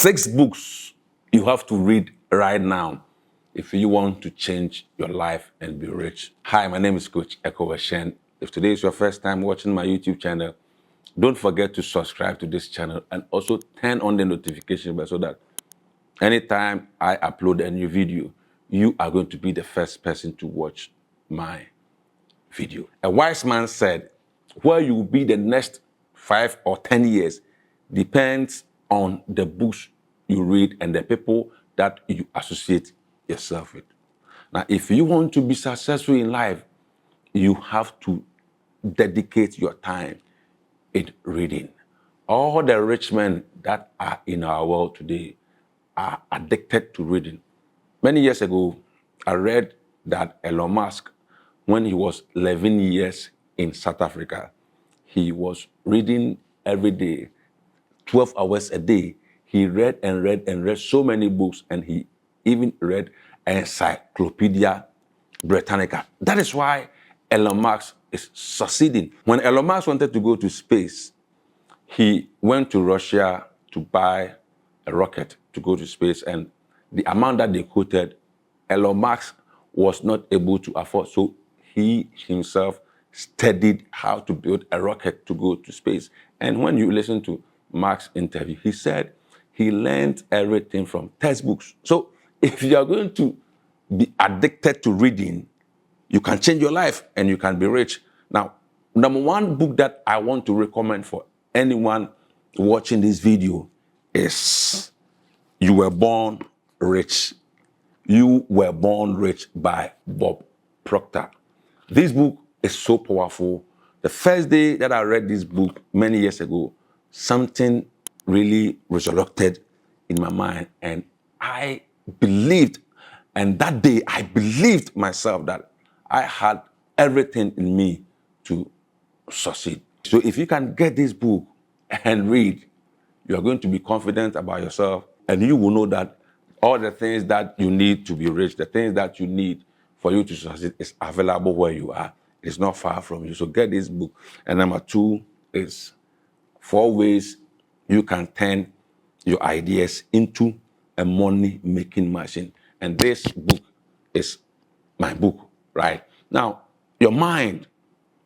6 books you have to read right now if you want to change your life and be rich. Hi, my name is Coach Eko Washen. If today is your first time watching my YouTube channel, don't forget to subscribe to this channel and also turn on the notification bell so that anytime I upload a new video, you are going to be the first person to watch my video. A wise man said, where you will be the next 5 or 10 years depends on the books you read and the people that you associate yourself with. Now, if you want to be successful in life, you have to dedicate your time in reading. All the rich men that are in our world today are addicted to reading. Many years ago, I read that Elon Musk, when he was 11 years in South Africa, he was reading every day, 12 hours a day. He read and read and read so many books, and he even read Encyclopedia Britannica. That is why Elon Musk is succeeding. When Elon Musk wanted to go to space, he went to Russia to buy a rocket to go to space, and the amount that they quoted, Elon Musk was not able to afford. So he himself studied how to build a rocket to go to space. And when you listen to Musk's interview, he said he learned everything from textbooks. So if you are going to be addicted to reading, you can change your life and you can be rich. Now, number one book that I want to recommend for anyone watching this video is You Were Born Rich. You Were Born Rich by Bob Proctor. This book is so powerful. The first day that I read this book many years ago, something really resurrected in my mind, and I believed, and that day I believed myself that I had everything in me to succeed. So if you can get this book and read, you are going to be confident about yourself, and you will know that all the things that you need to be rich, the things that you need for you to succeed is available where you are. It's not far from you. So get this book. And number 2 is 4 ways you can turn your ideas into a money-making machine. And this book is my book, right? Now, your mind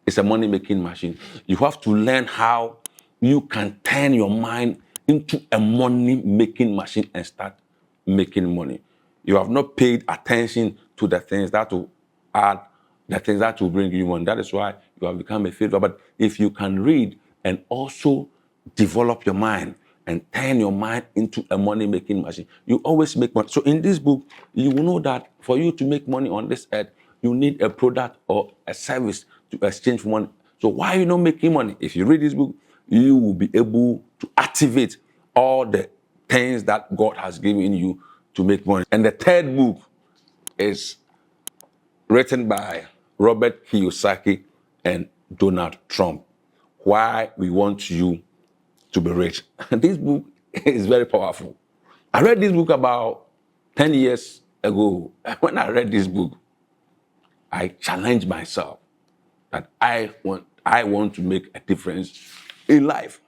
is a money-making machine. You have to learn how you can turn your mind into a money-making machine and start making money. You have not paid attention to the things that will add, the things that will bring you money. That is why you have become a failure. But if you can read and also develop your mind and turn your mind into a money-making machine, you always make money. So in this book, you will know that for you to make money on this earth, you need a product or a service to exchange for money. So why are you not making money? If you read this book, you will be able to activate all the things that God has given you to make money. And the third book is written by Robert Kiyosaki and Donald Trump, Why We Want You to Be Rich. This book is very powerful. I read this book about 10 years ago. When I read this book, I challenged myself that I want to make a difference in life.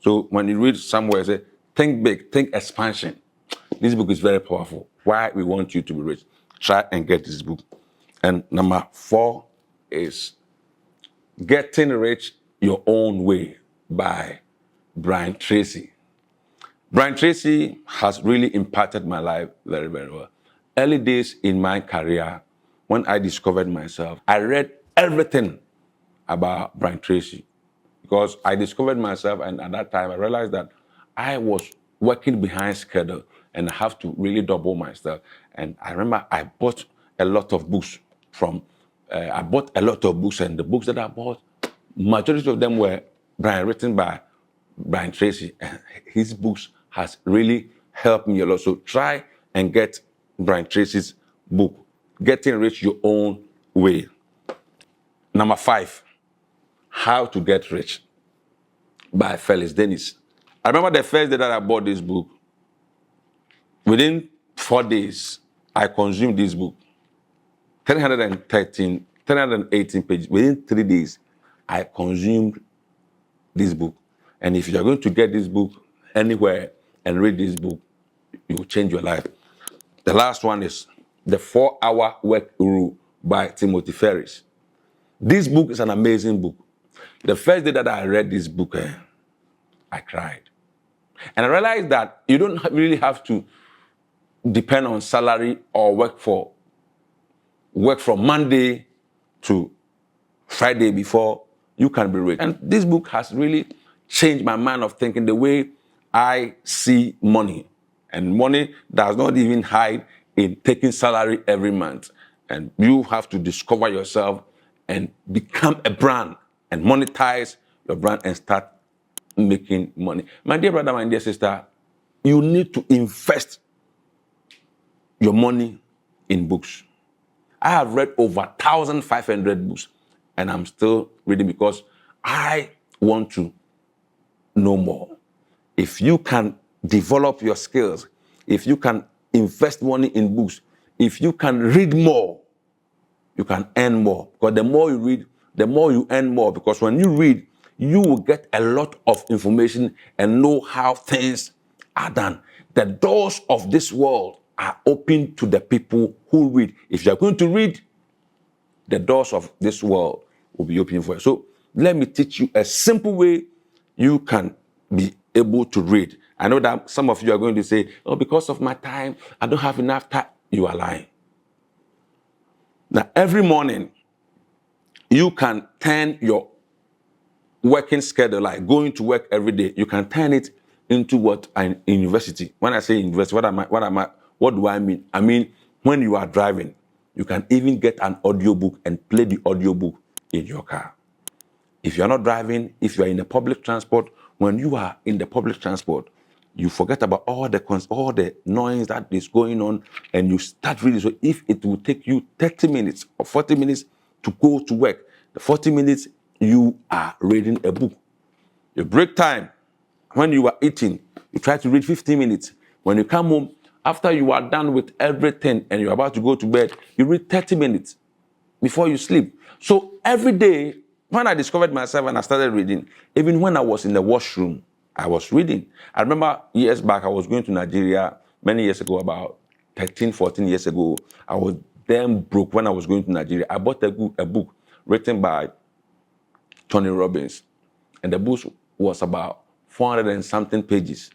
So when you read somewhere, say, think big, think expansion. This book is very powerful. Why We Want You to Be Rich. Try and get this book. And number 4 is Getting Rich Your Own Way by Brian Tracy. Brian Tracy has really impacted my life very, very well. Early days in my career, when I discovered myself, I read everything about Brian Tracy because I discovered myself, and at that time I realized that I was working behind schedule and I have to really double myself. And I remember I bought a lot of books and the books that I bought, majority of them were written by Brian Tracy. And his books has really helped me a lot. So try and get Brian Tracy's book, Getting Rich Your Own Way. Number 5, How to Get Rich by Felix Dennis. I remember the first day that I bought this book. Within 4 days, I consumed this book. 318 pages. Within 3 days, I consumed this book. And if you're going to get this book anywhere, and read this book. You will change your life. The last one is The 4-Hour Work Rule by Timothy Ferriss. This book is an amazing book. The first day that I read this book, I cried. And I realized that you don't really have to depend on salary or work from Monday to Friday before you can be rich. And this book has really changed my mind of thinking, the way I see money. And money does not even hide in taking salary every month. And you have to discover yourself and become a brand and monetize your brand and start making money. My dear brother, my dear sister, you need to invest your money in books. I have read over 1,500 books, and I'm still reading because I want to know more. If you can develop your skills, if you can invest money in books, if you can read more, you can earn more. Because the more you read, the more you earn more. Because when you read, you will get a lot of information and know how things are done. The doors of this world are open to the people who read. If you're going to read, the doors of this world will be open for you. So let me teach you a simple way you can be able to read. I know that some of you are going to say, oh, because of my time, I don't have enough time. You are lying. Now, every morning, you can turn your working schedule, like going to work every day, you can turn it into what an university. When I say university, what do I mean? I mean, when you are driving, you can even get an audiobook and play the audiobook in your car. If you're not driving, if you are in the public transport, when you are in the public transport, you forget about all the noise that is going on and you start reading. So if it will take you 30 minutes or 40 minutes to go to work, the 40 minutes you are reading a book. Your break time, when you are eating, you try to read 15 minutes. When you come home, after you are done with everything and you're about to go to bed, you read 30 minutes before you sleep. So every day, when I discovered myself and I started reading, even when I was in the washroom, I was reading. I remember years back, I was going to Nigeria many years ago, about 13, 14 years ago. I was damn broke when I was going to Nigeria. I bought a book written by Tony Robbins. And the book was about 400 and something pages.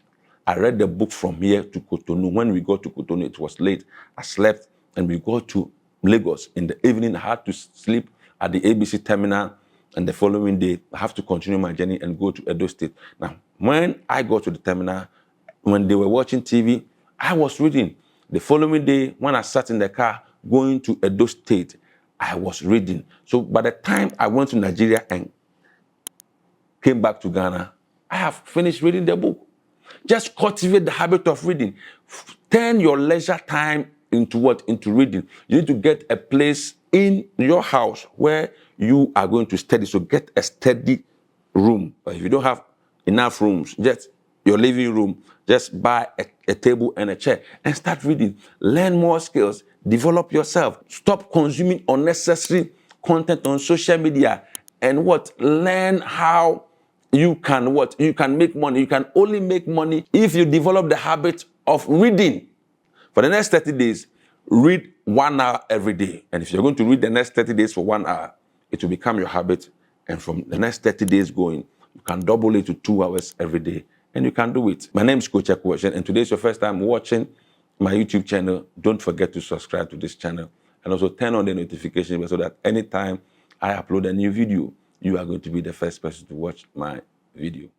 I read the book from here to Cotonou. When we got to Cotonou, it was late. I slept and we got to Lagos. In the evening, I had to sleep at the ABC terminal. And the following day, I have to continue my journey and go to Edo State. Now, when I got to the terminal, when they were watching TV, I was reading. The following day, when I sat in the car going to Edo State, I was reading. So by the time I went to Nigeria and came back to Ghana, I have finished reading the book. Just cultivate the habit of reading. Turn your leisure time into what? Into reading. You need to get a place in your house where you are going to study. So get a study room. But if you don't have enough rooms, just your living room, just buy a table and a chair and start reading. Learn more skills. Develop yourself. Stop consuming unnecessary content on social media. And what? Learn how you can what? You can make money. You can only make money if you develop the habit of reading. For the next 30 days, read 1 hour every day. And if you're going to read the next 30 days for 1 hour, it will become your habit. And from the next 30 days going, you can double it to 2 hours every day. And you can do it. My name is Coach Eko Eshien, and today is your first time watching my YouTube channel. Don't forget to subscribe to this channel. And also turn on the notification bell so that anytime I upload a new video, you are going to be the first person to watch my video.